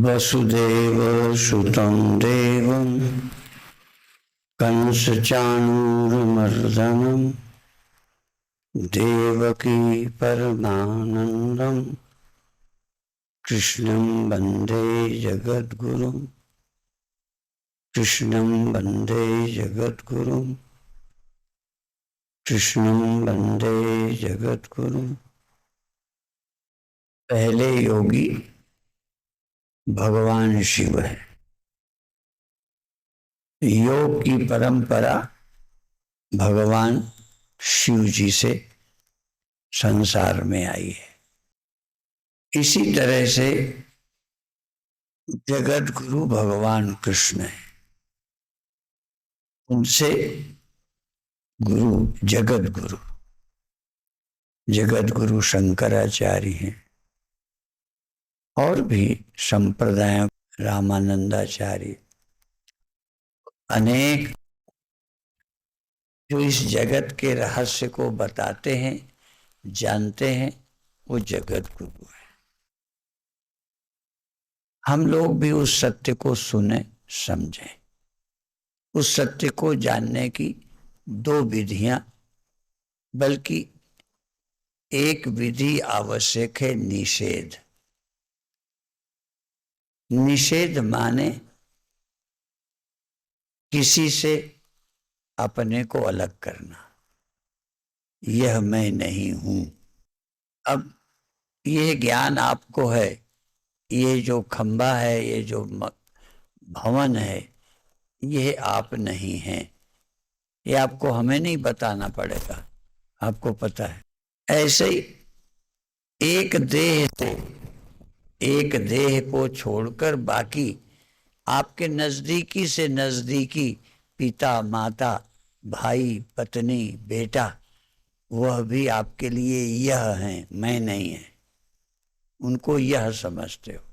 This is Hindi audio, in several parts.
वसुदेव सुतं देवं कंसचाणूरमर्दनं देवकी परमानन्दं कृष्णं वन्दे जगद्गुरुं कृष्णं वन्दे जगद्गुरुं कृष्णं वन्दे जगद्गुरुं। पहले योगी भगवान शिव है। योग की परंपरा भगवान शिव जी से संसार में आई है। इसी तरह से जगत गुरु भगवान कृष्ण है, उनसे गुरु जगत गुरु शंकराचार्य हैं और भी संप्रदाय रामानंदाचार्य, अनेक जो इस जगत के रहस्य को बताते हैं, जानते हैं, वो जगत गुरु है। हम लोग भी उस सत्य को सुने, समझें। उस सत्य को जानने की दो विधियां, बल्कि एक विधि आवश्यक है, निषेध। निषेध माने किसी से अपने को अलग करना, यह मैं नहीं हूं। अब यह ज्ञान आपको है, ये जो खंबा है, ये जो भवन है, ये आप नहीं हैं। ये आपको हमें नहीं बताना पड़ेगा, आपको पता है। ऐसे ही एक देह से, एक देह को छोड़कर बाकी आपके नजदीकी से नजदीकी पिता, माता, भाई, पत्नी, बेटा, वह भी आपके लिए यह हैं, मैं नहीं है। उनको यह समझते हो,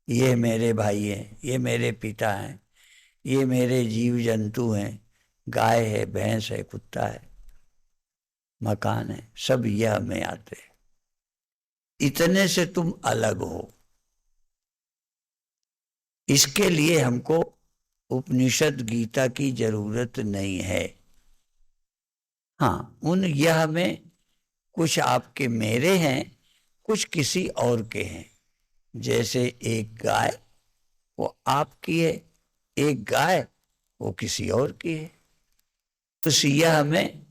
ये मेरे भाई हैं, ये मेरे पिता हैं, ये मेरे जीव जंतु हैं, गाय है, भैंस है, कुत्ता है, मकान है, सब यह में आते हैं। इतने से तुम अलग हो। इसके लिए हमको उपनिषद गीता की जरूरत नहीं है। हाँ, उन यह में कुछ आपके मेरे हैं, कुछ किसी और के हैं। जैसे एक गाय वो आपकी है, एक गाय वो किसी और की है। उस यह में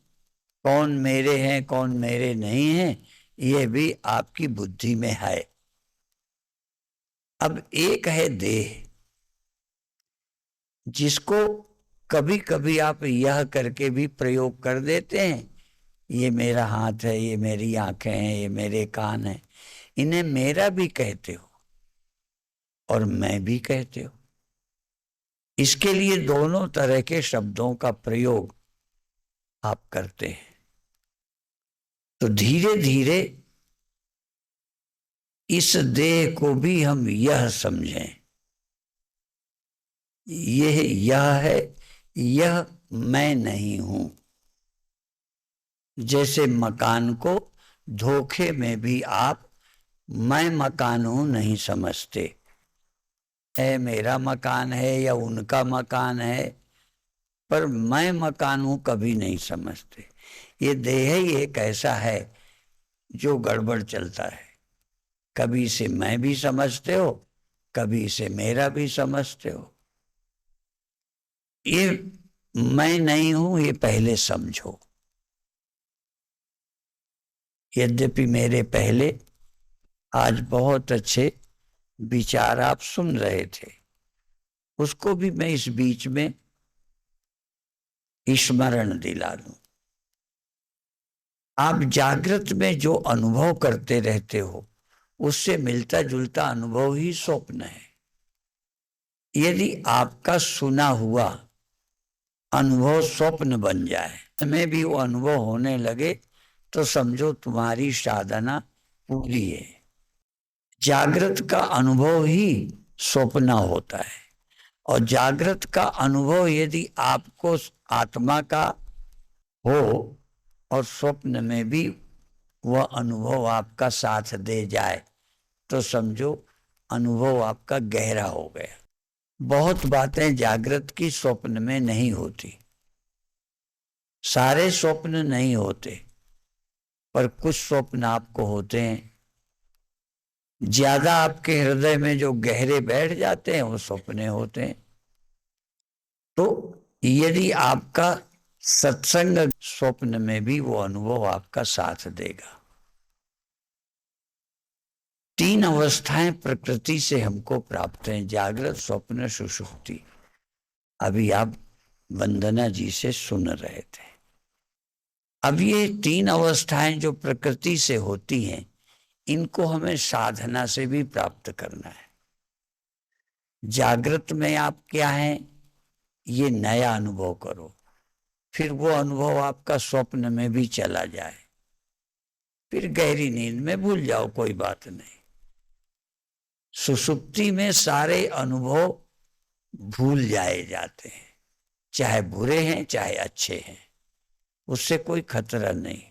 कौन मेरे हैं, कौन मेरे नहीं हैं, ये भी आपकी बुद्धि में है। अब एक है देह, जिसको कभी कभी आप यह करके भी प्रयोग कर देते हैं, ये मेरा हाथ है, ये मेरी आंखें हैं, ये मेरे कान हैं। इन्हें मेरा भी कहते हो और मैं भी कहते हो। इसके लिए दोनों तरह के शब्दों का प्रयोग आप करते हैं। तो धीरे धीरे इस देह को भी हम यह समझें, यह है, यह मैं नहीं हूं। जैसे मकान को धोखे में भी आप मैं मकान हूं नहीं समझते, है मेरा मकान है या उनका मकान है, पर मैं मकान हूं कभी नहीं समझते। ये देह ही एक ऐसा है जो गड़बड़ चलता है। कभी इसे मैं भी समझते हो, कभी इसे मेरा भी समझते हो। ये मैं नहीं हूं, ये पहले समझो। यद्यपि मेरे पहले आज बहुत अच्छे विचार आप सुन रहे थे, उसको भी मैं इस बीच में स्मरण दिला दूं। आप जागृत में जो अनुभव करते रहते हो, उससे मिलता जुलता अनुभव ही स्वप्न है। यदि आपका सुना हुआ अनुभव स्वप्न बन जाए, हमें भी वो अनुभव होने लगे, तो समझो तुम्हारी साधना पूरी है। जागृत का अनुभव ही स्वप्न होता है, और जागृत का अनुभव यदि आपको आत्मा का हो और स्वप्न में भी वह अनुभव आपका साथ दे जाए तो समझो अनुभव आपका गहरा हो गया। बहुत बातें जागृत की स्वप्न में नहीं होती, सारे स्वप्न नहीं होते, पर कुछ स्वप्न आपको होते हैं। ज्यादा आपके हृदय में जो गहरे बैठ जाते हैं वो सपने होते हैं। तो यदि आपका सत्संग, स्वप्न में भी वो अनुभव आपका साथ देगा। 3 अवस्थाएं प्रकृति से हमको प्राप्त हैं, जागृत, स्वप्न, सुषुप्ति। अभी आप वंदना जी से सुन रहे थे। अब ये 3 अवस्थाएं जो प्रकृति से होती हैं, इनको हमें साधना से भी प्राप्त करना है। जागृत में आप क्या हैं, ये नया अनुभव करो, फिर वो अनुभव आपका स्वप्न में भी चला जाए, फिर गहरी नींद में भूल जाओ, कोई बात नहीं। सुषुप्ति में सारे अनुभव भूल जाए जाते हैं, चाहे बुरे हैं चाहे अच्छे हैं, उससे कोई खतरा नहीं।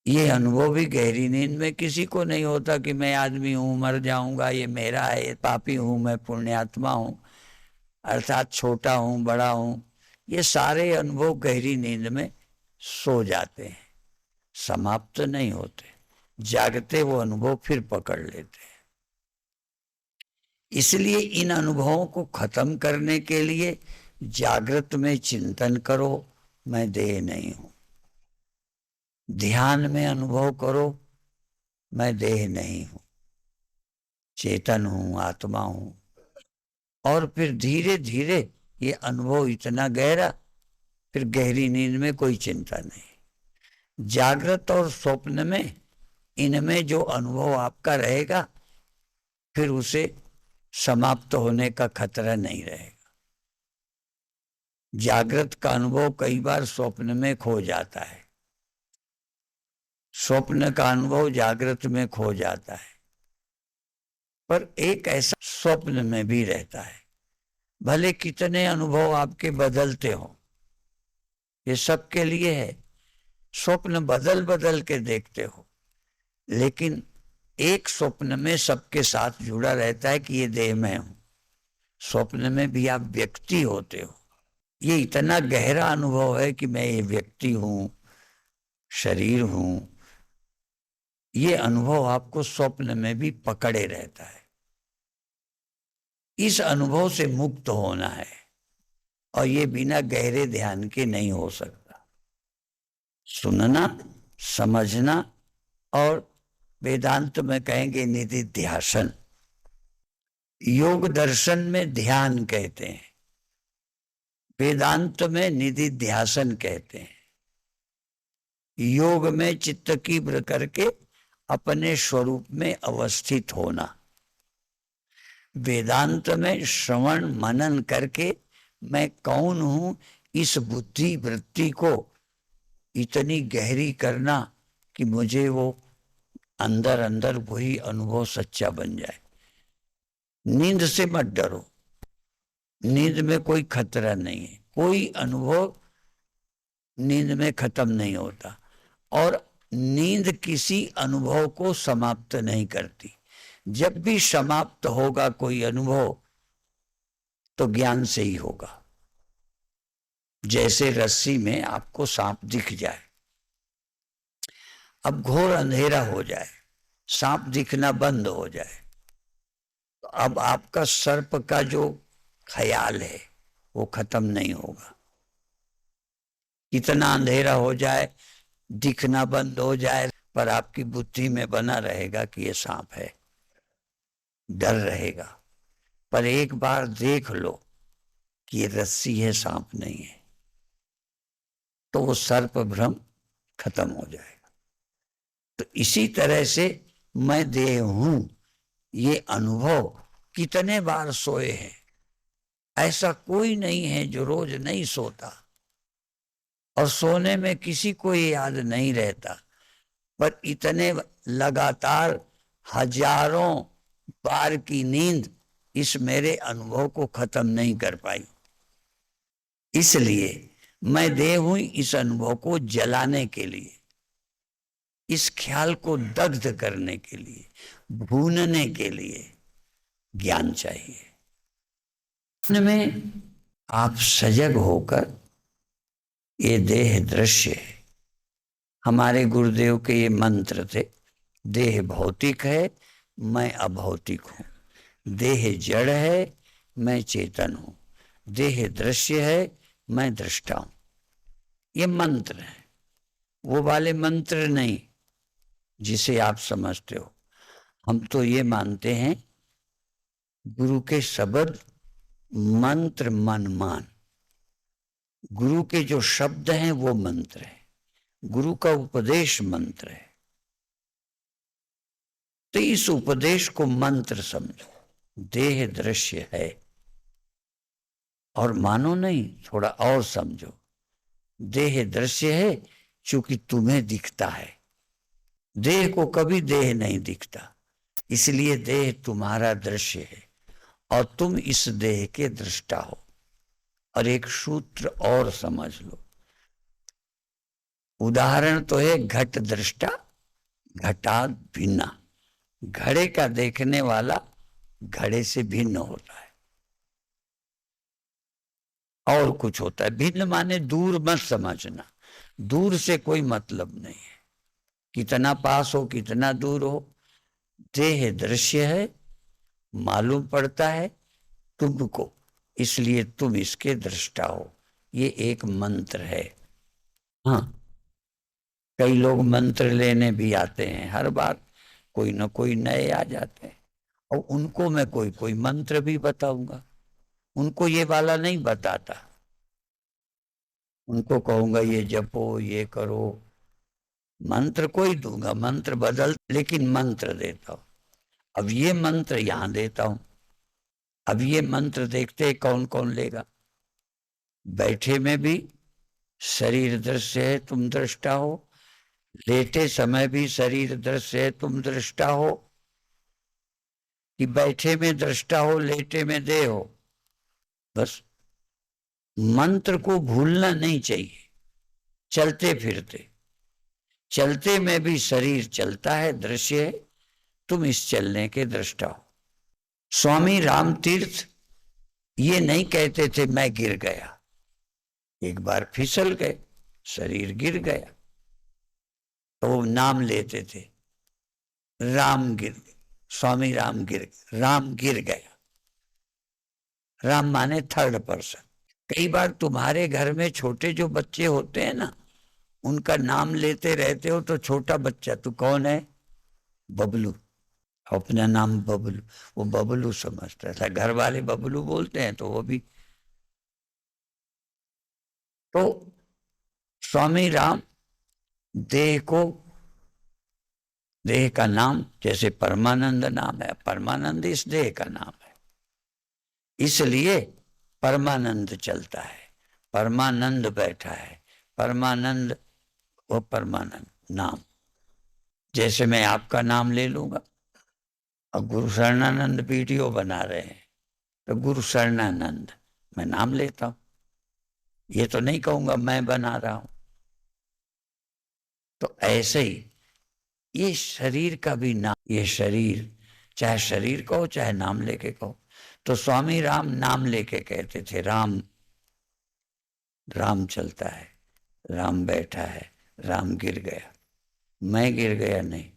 ये अनुभव भी गहरी नींद में किसी को नहीं होता कि मैं आदमी हूं, मर जाऊंगा, ये मेरा है, ये पापी हूं, मैं पुण्यात्मा हूं, अर्थात छोटा हूं, बड़ा हूं। ये सारे अनुभव गहरी नींद में सो जाते हैं, समाप्त नहीं होते। जागते वो अनुभव फिर पकड़ लेते हैं। इसलिए इन अनुभवों को खत्म करने के लिए जागृत में चिंतन करो, मैं देह नहीं हूं। ध्यान में अनुभव करो, मैं देह नहीं हूं, चेतन हूं, आत्मा हूं। और फिर धीरे धीरे ये अनुभव इतना गहरा, फिर गहरी नींद में कोई चिंता नहीं। जागृत और स्वप्न में इनमें जो अनुभव आपका रहेगा, फिर उसे समाप्त होने का खतरा नहीं रहेगा। जागृत का अनुभव कई बार स्वप्न में खो जाता है, स्वप्न का अनुभव जागृत में खो जाता है, पर एक ऐसा स्वप्न में भी रहता है। भले कितने अनुभव आपके बदलते हो, ये सबके लिए है। स्वप्न बदल बदल के देखते हो, लेकिन एक स्वप्न में सबके साथ जुड़ा रहता है कि ये देह में हूं। स्वप्न में भी आप व्यक्ति होते हो। ये इतना गहरा अनुभव है कि मैं ये व्यक्ति हूं, शरीर हूं। ये अनुभव आपको स्वप्न में भी पकड़े रहता है। इस अनुभव से मुक्त होना है, और ये बिना गहरे ध्यान के नहीं हो सकता। सुनना, समझना, और वेदांत में कहेंगे निधिध्यासन। योग दर्शन में ध्यान कहते हैं, वेदांत में निधिध्यासन कहते हैं। योग में चित्त की करके अपने स्वरूप में अवस्थित होना, वेदांत में श्रवण मनन करके मैं कौन हूं, इस बुद्धि वृत्ति को इतनी गहरी करना कि मुझे वो अंदर अंदर वही अनुभव सच्चा बन जाए। नींद से मत डरो, नींद में कोई खतरा नहीं है, कोई अनुभव नींद में खत्म नहीं होता, और नींद किसी अनुभव को समाप्त नहीं करती। जब भी समाप्त होगा कोई अनुभव, तो ज्ञान से ही होगा। जैसे रस्सी में आपको सांप दिख जाए, अब घोर अंधेरा हो जाए, सांप दिखना बंद हो जाए, तो अब आपका सर्प का जो ख्याल है वो खत्म नहीं होगा। इतना अंधेरा हो जाए, दिखना बंद हो जाए, पर आपकी बुद्धि में बना रहेगा कि ये सांप है, डर रहेगा। पर एक बार देख लो कि ये रस्सी है, सांप नहीं है, तो वो सर्प भ्रम खत्म हो जाएगा। तो इसी तरह से मैं देह हूं, ये अनुभव कितने बार सोए हैं। ऐसा कोई नहीं है जो रोज नहीं सोता, और सोने में किसी को याद नहीं रहता, पर इतने लगातार हजारों बार की नींद इस मेरे अनुभव को खत्म नहीं कर पाई। इसलिए मैं देह हूं इस अनुभव को जलाने के लिए, इस ख्याल को दग्ध करने के लिए, भूनने के लिए ज्ञान चाहिए। में आप सजग होकर, ये देह दृश्य है, हमारे गुरुदेव के ये मंत्र थे, देह भौतिक है, मैं अभौतिक हूं, देह जड़ है, मैं चेतन हूं, देह दृश्य है, मैं दृष्टा हूं। ये मंत्र है, वो वाले मंत्र नहीं जिसे आप समझते हो। हम तो ये मानते हैं गुरु के शब्द मंत्र मन मान, गुरु के जो शब्द हैं वो मंत्र है, गुरु का उपदेश मंत्र है। तो इस उपदेश को मंत्र समझो। देह दृश्य है, और मानो नहीं, थोड़ा और समझो। देह दृश्य है क्योंकि तुम्हें दिखता है, देह को कभी देह नहीं दिखता, इसलिए देह तुम्हारा दृश्य है और तुम इस देह के दृष्टा हो। और एक सूत्र और समझ लो, उदाहरण तो है घट दृष्टा घटात भिन्ना, घड़े का देखने वाला घड़े से भिन्न होता है। और कुछ होता है, भिन्न माने दूर मत समझना, दूर से कोई मतलब नहीं है, कितना पास हो कितना दूर हो, देह दृश्य है, मालूम पड़ता है तुमको, इसलिए तुम इसके दृष्टा हो। ये एक मंत्र है। हाँ, कई लोग मंत्र लेने भी आते हैं, हर बार कोई ना कोई नए आ जाते हैं, और उनको मैं कोई कोई मंत्र भी बताऊंगा, उनको ये वाला नहीं बताता, उनको कहूंगा ये जपो, ये करो, मंत्र कोई दूंगा, मंत्र बदल, लेकिन मंत्र देता हूं। अब ये मंत्र यहां देता हूं, अब ये मंत्र देखते कौन कौन लेगा। बैठे में भी शरीर दृश्य है, तुम दृष्टा हो, लेटे समय भी शरीर दृश्य है, तुम दृष्टा हो, कि बैठे में दृष्टा हो, लेटे में देह हो। बस मंत्र को भूलना नहीं चाहिए। चलते फिरते, चलते में भी शरीर चलता है, दृश्य है, तुम इस चलने के दृष्टा हो। स्वामी राम तीर्थ ये नहीं कहते थे मैं गिर गया, एक बार फिसल गए, शरीर गिर गया, तो वो नाम लेते थे, राम गिर, स्वामी राम गिर गया। राम माने थर्ड पर्सन। कई बार तुम्हारे घर में छोटे जो बच्चे होते हैं ना, उनका नाम लेते रहते हो, तो छोटा बच्चा, तू कौन है? बबलू, अपना नाम बबलू, वो बबलू समझता था, घर वाले बबलू बोलते हैं तो वो भी। तो स्वामी राम देह को, देह का नाम, जैसे परमानंद नाम है, परमानंद इस देह का नाम है, इसलिए परमानंद चलता है, परमानंद बैठा है, परमानंद, वो परमानंद नाम। जैसे मैं आपका नाम ले लूंगा, अब गुरु शरणानंद वीडियो बना रहे हैं, तो गुरु शरणानंद मैं नाम लेता हूं, ये तो नहीं कहूंगा मैं बना रहा हूं। तो ऐसे ही ये शरीर का भी नाम, ये शरीर, चाहे शरीर कहो चाहे नाम लेके कहो। तो स्वामी राम नाम लेके कहते थे, राम, राम चलता है, राम बैठा है, राम गिर गया, मैं गिर गया नहीं,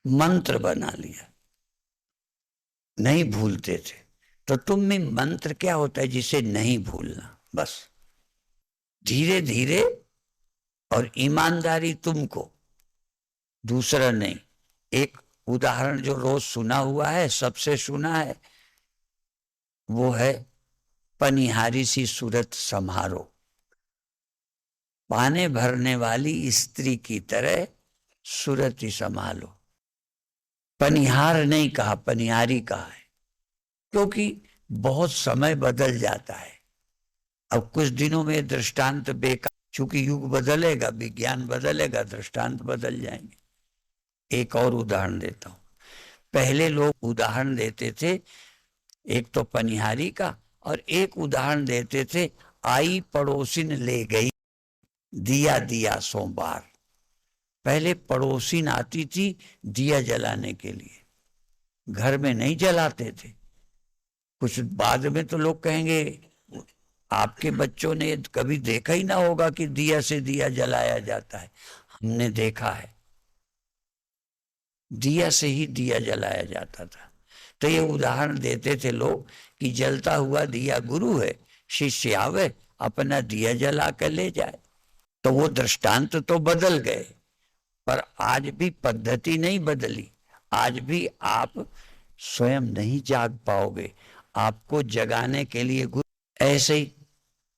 मंत्र बना लिया, नहीं भूलते थे। तो तुम में मंत्र क्या होता है जिसे नहीं भूलना, बस धीरे धीरे, और ईमानदारी तुमको, दूसरा नहीं। एक उदाहरण जो रोज सुना हुआ है, सबसे सुना है, वो है पनिहारी सी सूरत संहारो, पाने भरने वाली स्त्री की तरह सूरत ही संभालो। पनिहार नहीं कहा, पनिहारी कहा है, क्योंकि बहुत समय बदल जाता है। अब कुछ दिनों में दृष्टांत बेकार, चूंकि युग बदलेगा, विज्ञान बदलेगा, दृष्टांत बदल जाएंगे। एक और उदाहरण देता हूं। पहले लोग उदाहरण देते थे, एक तो पनिहारी का, और एक उदाहरण देते थे आई पड़ोसिन ले गई, दिया दिया सो बार। पहले पड़ोसिन आती थी दिया जलाने के लिए, घर में नहीं जलाते थे। कुछ बाद में तो लोग कहेंगे आपके बच्चों ने कभी देखा ही ना होगा कि दिया से दिया जलाया जाता है। हमने देखा है, दिया से ही दिया जलाया जाता था। तो ये उदाहरण देते थे लोग कि जलता हुआ दिया गुरु है, शिष्य आवे अपना दिया जला कर ले जाए। तो वो दृष्टांत तो बदल गए, पर आज भी पद्धति नहीं बदली। आज भी आप स्वयं नहीं जाग पाओगे, आपको जगाने के लिए गुरु। ऐसे ही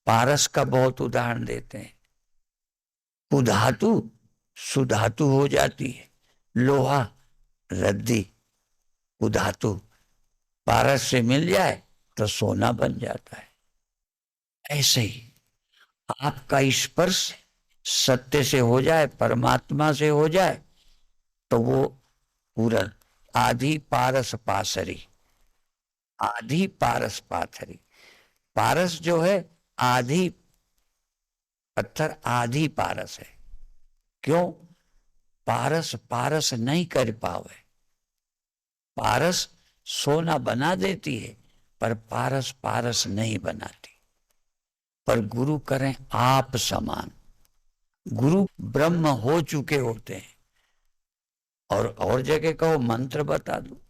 पारस का बहुत उदाहरण देते हैं। कुधातु सुधातु हो जाती है, लोहा रद्दी। कुधातु पारस से मिल जाए तो सोना बन जाता है। ऐसे ही आपका स्पर्श सत्य से हो जाए, परमात्मा से हो जाए, तो वो पूरन आधी पारस पासरी, आधी पारस पाथरी। पारस जो है आधी पत्थर आधी पारस है। क्यों? पारस पारस नहीं कर पावे। पारस सोना बना देती है, पर पारस पारस नहीं बनाती। पर गुरु करें आप समान। गुरु ब्रह्म हो चुके होते हैं। और जगह कहो मंत्र बता दो,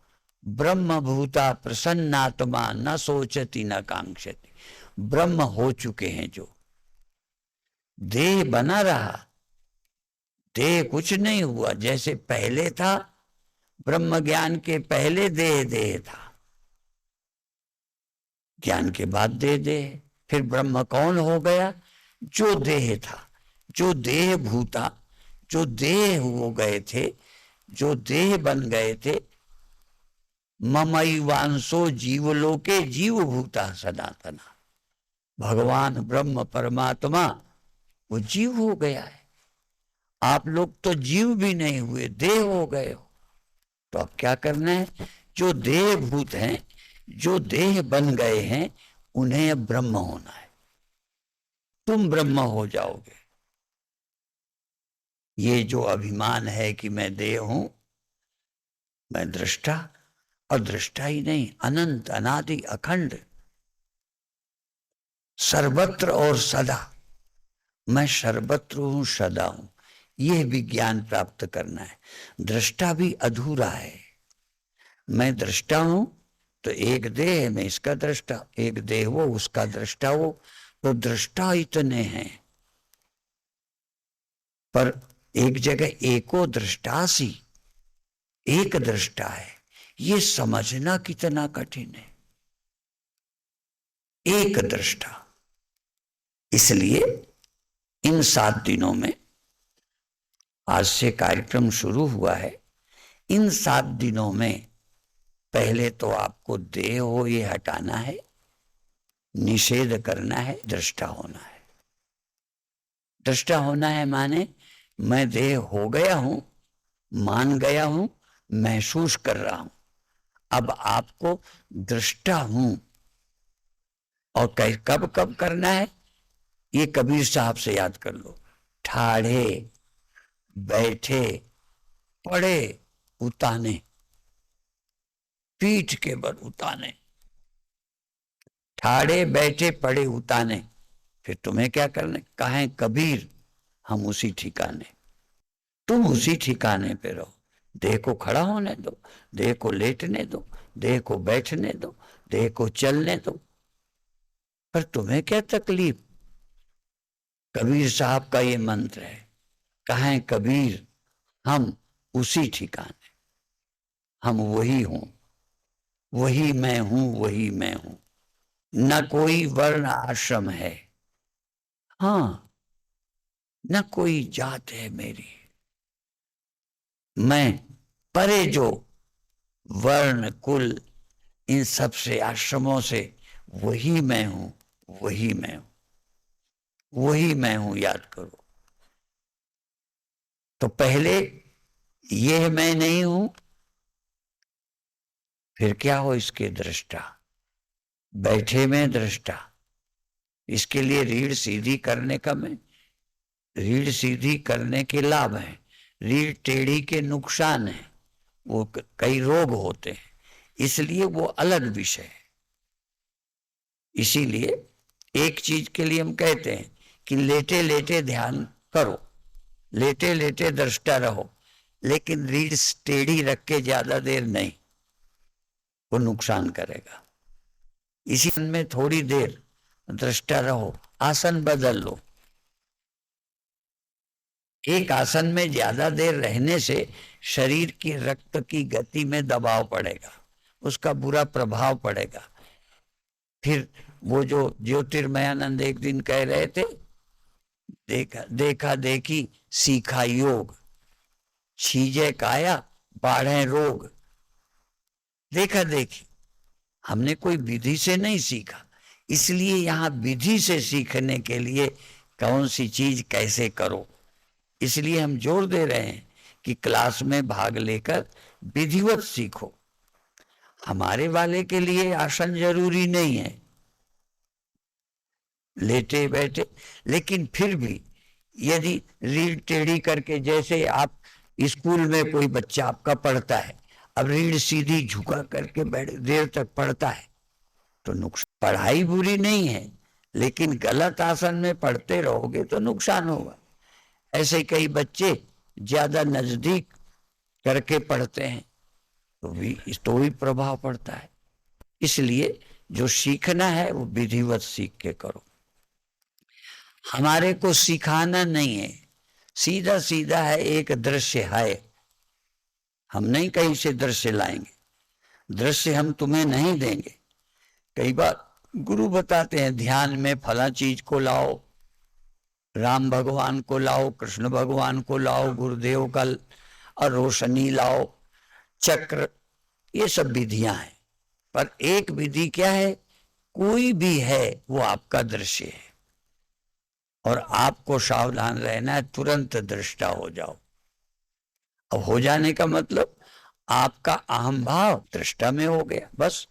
ब्रह्म भूता प्रसन्नात्मा न सोचती न कांक्षती। ब्रह्म हो चुके हैं जो, देह बना रहा, देह कुछ नहीं हुआ। जैसे पहले था, ब्रह्म ज्ञान के पहले देह देह था, ज्ञान के बाद देह देह। फिर ब्रह्म कौन हो गया? जो देह था, जो देह भूता, जो देह हो गए थे, जो देह बन गए थे। ममैवांशो जीवलोके जीव भूता सनातना। भगवान ब्रह्म परमात्मा वो जीव हो गया है। आप लोग तो जीव भी नहीं हुए, देह हो गए हो। तो अब क्या करना है? जो देह भूत हैं, जो देह बन गए हैं, उन्हें अब ब्रह्म होना है। तुम ब्रह्म हो जाओगे। ये जो अभिमान है कि मैं देह हूं, मैं दृष्टा, और दृष्टा ही नहीं, अनंत अनादि अखंड सर्वत्र और सदा। मैं सर्वत्र हूं, सदा हूं। यह भी ज्ञान प्राप्त करना है। दृष्टा भी अधूरा है। मैं दृष्टा हूं तो एक देह है, मैं इसका दृष्टा, एक देह वो उसका दृष्टा वो, तो दृष्टा इतने हैं। पर एक जगह एको दृष्टासी, एक दृष्टा है, ये समझना कितना कठिन है। एक दृष्टा। इसलिए इन 7 दिनों में, आज से कार्यक्रम शुरू हुआ है, इन 7 दिनों में पहले तो आपको देह हो ये हटाना है, निषेध करना है, दृष्टा होना है। दृष्टा होना है माने मैं देह हो गया हूं, मान गया हूं, महसूस कर रहा हूं। अब आपको दृष्टा हूं। और कब कब करना है? ये कबीर साहब से याद कर लो। ठाढ़े बैठे पड़े उताने, पीठ के बल उताने। ठाड़े बैठे पड़े उताने। फिर तुम्हें क्या करना? कहें कबीर हम उसी ठिकाने। तुम उसी ठिकाने पे रहो। देह को खड़ा होने दो, देह को लेटने दो, देह को बैठने दो, देह को चलने दो। पर तुम्हें क्या तकलीफ? कबीर साहब का ये मंत्र है, कहें कबीर हम उसी ठिकाने, हम वही हूं, वही मैं हूं, वही मैं हूं। न कोई वर्ण आश्रम है, हाँ, न कोई जात है मेरी। मैं परे जो वर्ण कुल इन सब से, आश्रमों से, वही मैं हूं, वही मैं हूं, वही मैं हूं। याद करो। तो पहले यह मैं नहीं हूं, फिर क्या हो? इसके दृष्टा। बैठे में दृष्टा, इसके लिए रीढ़ सीधी करने का मैं, रीढ़ सीधी करने के लाभ हैं, रीढ़ टेढ़ी के नुकसान हैं, वो कई रोग होते हैं, इसलिए वो अलग विषय है। इसीलिए एक चीज के लिए हम कहते हैं कि लेटे लेटे ध्यान करो, लेटे लेटे दृष्टा रहो, लेकिन रीढ़ टेढ़ी रख के ज्यादा देर नहीं, वो नुकसान करेगा। इसी में थोड़ी देर दृष्टा रहो, आसन बदल लो। एक आसन में ज्यादा देर रहने से शरीर की रक्त की गति में दबाव पड़ेगा, उसका बुरा प्रभाव पड़ेगा। फिर वो जो ज्योतिर्मयानंद एक दिन कह रहे थे, देखा देखा देखी सीखा योग, छीजे काया बाढ़े रोग। देखा देखी, हमने कोई विधि से नहीं सीखा, इसलिए यहां विधि से सीखने के लिए कौन सी चीज कैसे करो, इसलिए हम जोर दे रहे हैं कि क्लास में भाग लेकर विधिवत सीखो। हमारे वाले के लिए आसन जरूरी नहीं है, लेटे बैठे, लेकिन फिर भी यदि रीढ़ टेढ़ी करके, जैसे आप स्कूल में कोई बच्चा आपका पढ़ता है, अब रीढ़ सीधी झुका करके बैठ देर तक पढ़ता है तो नुकसान। पढ़ाई बुरी नहीं है, लेकिन गलत आसन में पढ़ते रहोगे तो नुकसान होगा। ऐसे कई बच्चे ज्यादा नजदीक करके पढ़ते हैं तो भी प्रभाव पड़ता है। इसलिए जो सीखना है वो विधिवत सीख के करो। हमारे को सिखाना नहीं है, सीधा सीधा है, एक दृश्य है, हम नहीं कहीं से दृश्य लाएंगे, दृश्य हम तुम्हें नहीं देंगे। कई बार गुरु बताते हैं ध्यान में फला चीज को लाओ, राम भगवान को लाओ, कृष्ण भगवान को लाओ, गुरुदेव का और रोशनी लाओ, चक्र, ये सब विधियां हैं। पर एक विधि क्या है, कोई भी है वो आपका दृश्य है और आपको सावधान रहना है, तुरंत दृष्टा हो जाओ। अब हो जाने का मतलब आपका अहम भाव दृष्टा में हो गया, बस।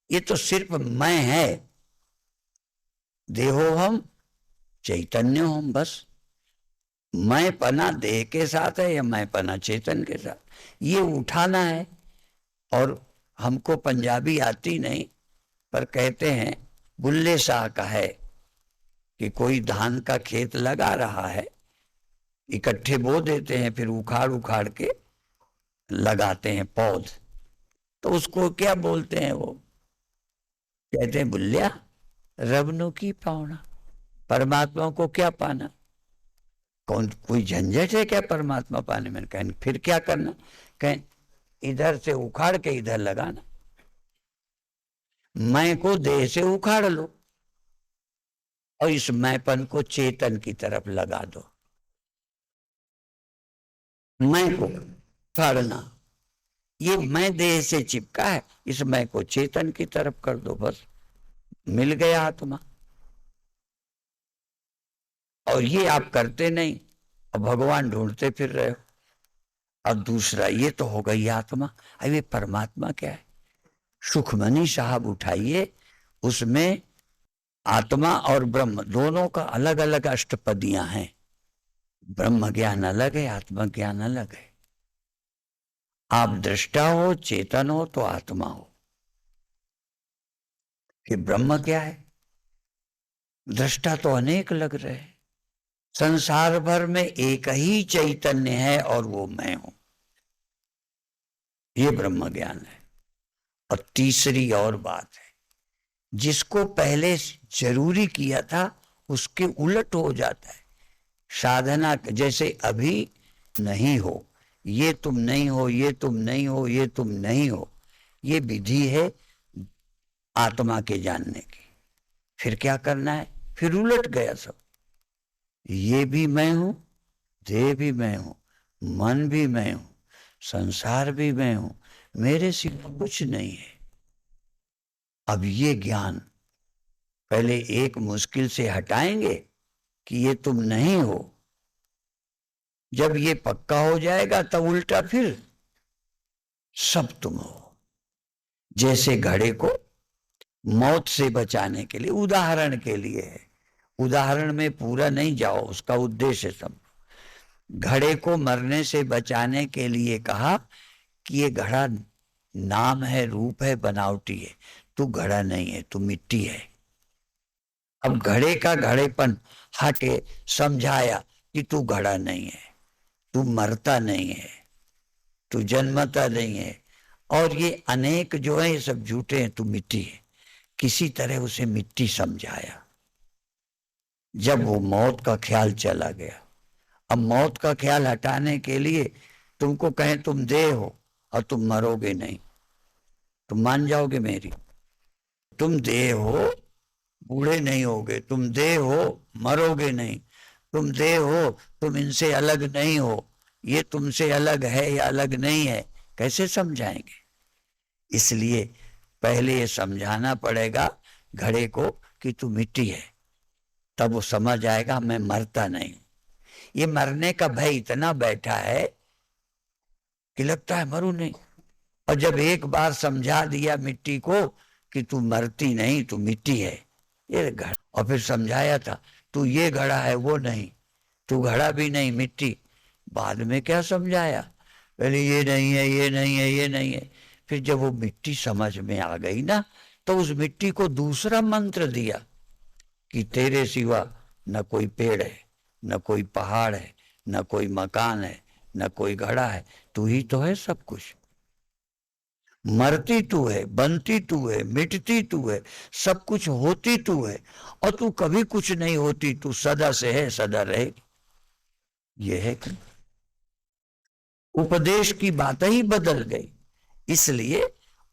ये तो सिर्फ मैं है, देहो हम चैतन्य हम, बस। मैं पना देह के साथ है या मैं पना चेतन के साथ, ये उठाना है। और हमको पंजाबी आती नहीं, पर कहते हैं बुल्ले शाह का है कि कोई धान का खेत लगा रहा है, इकट्ठे बो देते हैं, फिर उखाड़ उखाड़ के लगाते हैं पौध, तो उसको क्या बोलते हैं, वो कहते हैं बुल्लिया रबनु की पावना, परमात्मा को क्या पाना, कौन कोई झंझट है क्या परमात्मा पाने में। कहें फिर क्या करना, कहें इधर से उखाड़ के इधर लगाना, मैं को देह से उखाड़ लो और इस मैंपन को चेतन की तरफ लगा दो। मैं को उखाड़ना, ये मैं देह से चिपका है, इस मैं को चेतन की तरफ कर दो, बस मिल गया आत्मा। और ये आप करते नहीं, अब भगवान ढूंढते फिर रहे हो। अब दूसरा ये तो हो गई आत्मा, अब ये परमात्मा क्या है, सुखमनी साहब उठाइए, उसमें आत्मा और ब्रह्म दोनों का अलग अलग अष्टपदियां हैं। ब्रह्म ज्ञान अलग है, आत्मा ज्ञान अलग है। आप दृष्टा हो, चेतन हो तो आत्मा हो। कि ब्रह्म क्या है, दृष्टा तो अनेक लग रहे हैं, संसार भर में एक ही चैतन्य है और वो मैं हूं, ये ब्रह्म ज्ञान है। और तीसरी और बात है, जिसको पहले जरूरी किया था उसके उलट हो जाता है। साधना जैसे अभी नहीं हो, ये तुम नहीं हो, ये तुम नहीं हो, ये तुम नहीं हो, ये विधि है आत्मा के जानने की। फिर क्या करना है, फिर उलट गया सब, ये भी मैं हूं, देह भी मैं हूं, मन भी मैं हूं, संसार भी मैं हूं, मेरे सिवा कुछ नहीं है। अब ये ज्ञान पहले एक मुश्किल से हटाएंगे कि ये तुम नहीं हो, जब ये पक्का हो जाएगा तब उल्टा फिर सब तुम हो। जैसे घड़े को मौत से बचाने के लिए, उदाहरण के लिए है। उदाहरण में पूरा नहीं जाओ, उसका उद्देश्य समझो। घड़े को मरने से बचाने के लिए कहा कि ये घड़ा नाम है, रूप है, बनावटी है, तू घड़ा नहीं है, तू मिट्टी है। अब घड़े का घड़ेपन हटे, समझाया कि तू घड़ा नहीं है, तू मरता नहीं है, तू जन्मता नहीं है, और ये अनेक जो है ये सब झूठे हैं, तू मिट्टी है। किसी तरह उसे मिट्टी समझाया। जब वो मौत का ख्याल चला गया, अब मौत का ख्याल हटाने के लिए तुमको कहें तुम देह हो और तुम मरोगे नहीं, तुम मान जाओगे मेरी? तुम देह हो, बूढ़े नहीं होगे, तुम देह हो, मरोगे नहीं, तुम देह हो, तुम इनसे अलग नहीं हो, ये तुमसे अलग है या अलग नहीं है, कैसे समझाएंगे? इसलिए पहले ये समझाना पड़ेगा घड़े को कि तू मिट्टी है, तब वो समझ आएगा मैं मरता नहीं। ये मरने का भय इतना बैठा है कि लगता है मरू नहीं। और जब एक बार समझा दिया मिट्टी को कि तू मरती नहीं, तू मिट्टी है, ये घड़ा, और फिर समझाया था तू ये घड़ा है वो नहीं, तू घड़ा भी नहीं मिट्टी। बाद में क्या समझाया? पहले ये नहीं है, ये नहीं है, ये नहीं है। फिर जब वो मिट्टी समझ में आ गई ना, तो उस मिट्टी को दूसरा मंत्र दिया कि तेरे सिवा न कोई पेड़ है, न कोई पहाड़ है, न कोई मकान है, न कोई घड़ा है, तू ही तो है सब कुछ। मरती तू है, बनती तू है, मिटती तू है, सब कुछ होती तू है, और तू कभी कुछ नहीं होती, तू सदा से है, सदा रहेगी। यह है कि उपदेश की बात ही बदल गई। इसलिए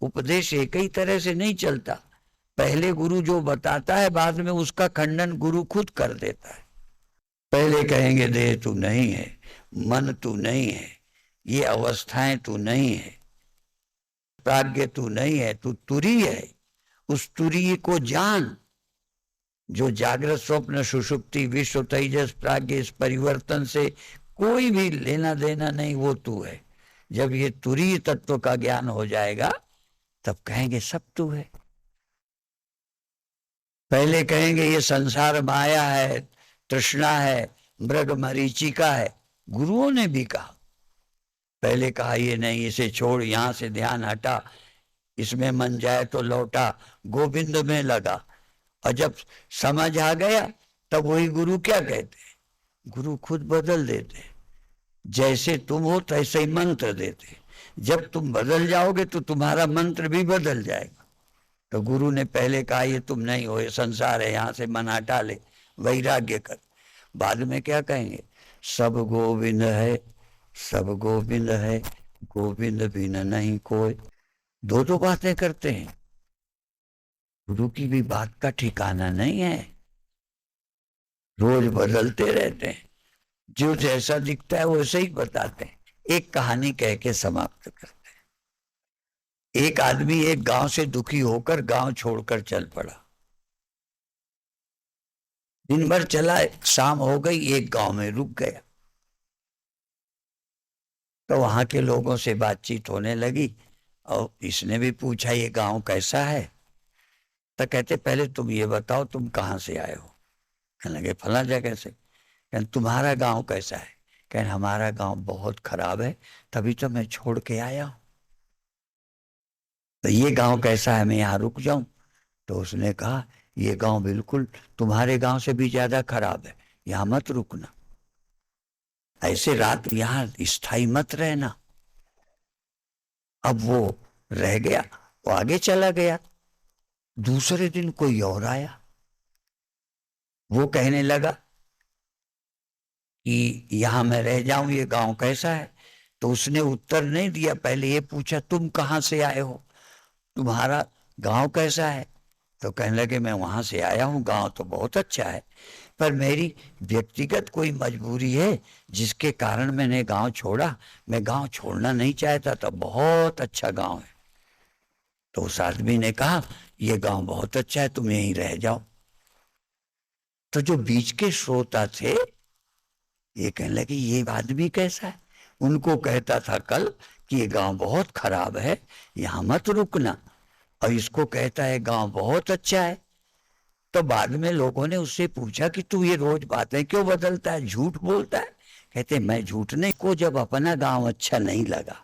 उपदेश एक ही तरह से नहीं चलता। पहले गुरु जो बताता है, बाद में उसका खंडन गुरु खुद कर देता है। पहले कहेंगे देह तू नहीं है, मन तू नहीं है, ये अवस्थाएं तू नहीं है, प्राज्ञ तू नहीं है, तू तुरी है। उस तुरी को जान, जो जागृत स्वप्न सुषुप्ति विश्व तेजस प्राज्ञ, इस परिवर्तन से कोई भी लेना देना नहीं, वो तू है। जब ये तुरीय तत्व का ज्ञान हो जाएगा, तब कहेंगे सब तू है। पहले कहेंगे ये संसार माया है, तृष्णा है, मृग मरीचिका है। गुरुओं ने भी कहा, पहले कहा ये नहीं, इसे छोड़, यहां से ध्यान हटा, इसमें मन जाए तो लौटा, गोविंद में लगा। और जब समझ आ गया, तब वही गुरु क्या कहते हैं? गुरु खुद बदल देते, जैसे तुम हो तैसे ही मंत्र देते। जब तुम बदल जाओगे तो तुम्हारा मंत्र भी बदल जाएगा। तो गुरु ने पहले कहा ये तुम नहीं हो, ये संसार है, यहां से मन हटा ले, वैराग्य कर। बाद में क्या कहेंगे? सब गोविंद है, सब गोविंद है, गोविंद बिना नहीं कोई। दो दो बातें करते हैं। गुरु की भी बात का ठिकाना नहीं है, रोज बदलते रहते हैं, जो जैसा दिखता है वैसे ही बताते हैं। एक कहानी कह के समाप्त करते हैं। एक आदमी एक गांव से दुखी होकर गांव छोड़कर चल पड़ा। दिन भर चला, शाम हो गई, एक गांव में रुक गया। तो वहां के लोगों से बातचीत होने लगी, और इसने भी पूछा ये गांव कैसा है? तो कहते पहले तुम ये बताओ तुम कहाँ से आए हो? कहने लगे फला जगह से। कहने तुम्हारा गांव कैसा है? कहने हमारा गांव बहुत खराब है, तभी तो मैं छोड़ के आया हूं। तो ये गांव कैसा है, मैं यहाँ रुक जाऊं? तो उसने कहा ये गांव बिल्कुल तुम्हारे गांव से भी ज्यादा खराब है, यहाँ मत रुकना, ऐसे रात यहाँ स्थायी मत रहना। अब वो रह गया, वो आगे चला गया। दूसरे दिन कोई और आया, वो कहने लगा कि यहां मैं रह जाऊं, ये गांव कैसा है? तो उसने उत्तर नहीं दिया, पहले ये पूछा तुम कहां से आए हो, तुम्हारा गांव कैसा है? तो कहने लगे मैं वहां से आया हूं, गांव तो बहुत अच्छा है, पर मेरी व्यक्तिगत कोई मजबूरी है जिसके कारण मैंने गांव छोड़ा। मैं गांव छोड़ना नहीं चाहता था, बहुत अच्छा गांव है। तो उस आदमी ने कहा यह गांव बहुत अच्छा है, तुम यहीं रह जाओ। तो जो बीच के श्रोता थे ये कहने लगे ये आदमी कैसा है? उनको कहता था कल कि ये गांव बहुत खराब है, यहां मत रुकना, और इसको कहता है गांव बहुत अच्छा है। तो बाद में लोगों ने उससे पूछा कि तू ये रोज बातें क्यों बदलता है, झूठ बोलता है? कहते मैं झूठ नहीं, को जब अपना गांव अच्छा नहीं लगा,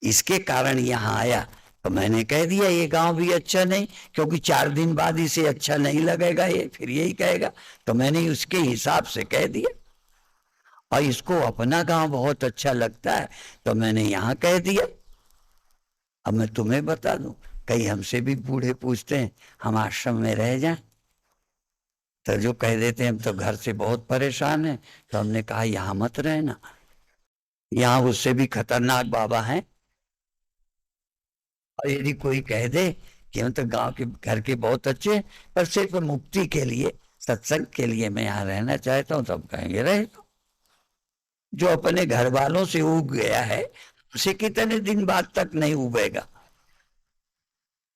इसके कारण यहाँ आया, तो मैंने कह दिया ये गांव भी अच्छा नहीं, क्योंकि 4 दिन बाद इसे अच्छा नहीं लगेगा, ये फिर यही कहेगा, तो मैंने उसके हिसाब से कह दिया। और इसको अपना गांव बहुत अच्छा लगता है, तो मैंने यहाँ कह दिया। अब मैं तुम्हें बता दूं, कई हमसे भी बूढ़े पूछते हैं हम आश्रम में रह जाएं, तो जो कह देते हैं हम तो घर से बहुत परेशान हैं, तो हमने कहा यहाँ मत रहना, यहाँ उससे भी खतरनाक बाबा हैं। और यदि कोई कह दे कि हम तो गांव के घर के बहुत अच्छे, पर सिर्फ मुक्ति के लिए, सत्संग के लिए मैं यहाँ रहना चाहता हूँ, तब कहेंगे रहे तो। जो अपने घर वालों से उग गया है, उसे कितने दिन बाद तक नहीं उबेगा?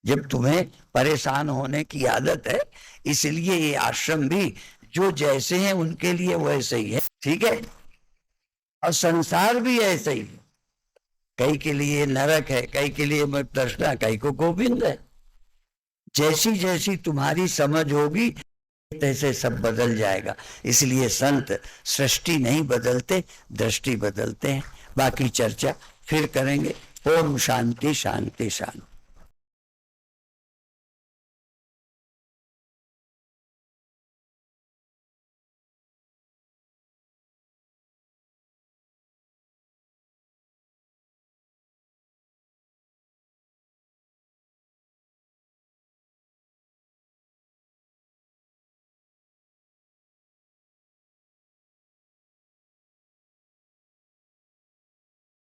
जब तुम्हें परेशान होने की आदत है, इसलिए ये आश्रम भी जो जैसे हैं उनके लिए वैसे ही है, ठीक है? और संसार भी ऐसे ही है, कई के लिए नरक है, कई के लिए कृष्णा, कई को गोविंद है। जैसी जैसी तुम्हारी समझ होगी तैसे सब बदल जाएगा। इसलिए संत सृष्टि नहीं बदलते, दृष्टि बदलते हैं। बाकी चर्चा फिर करेंगे। ओम शांति शांति शांति।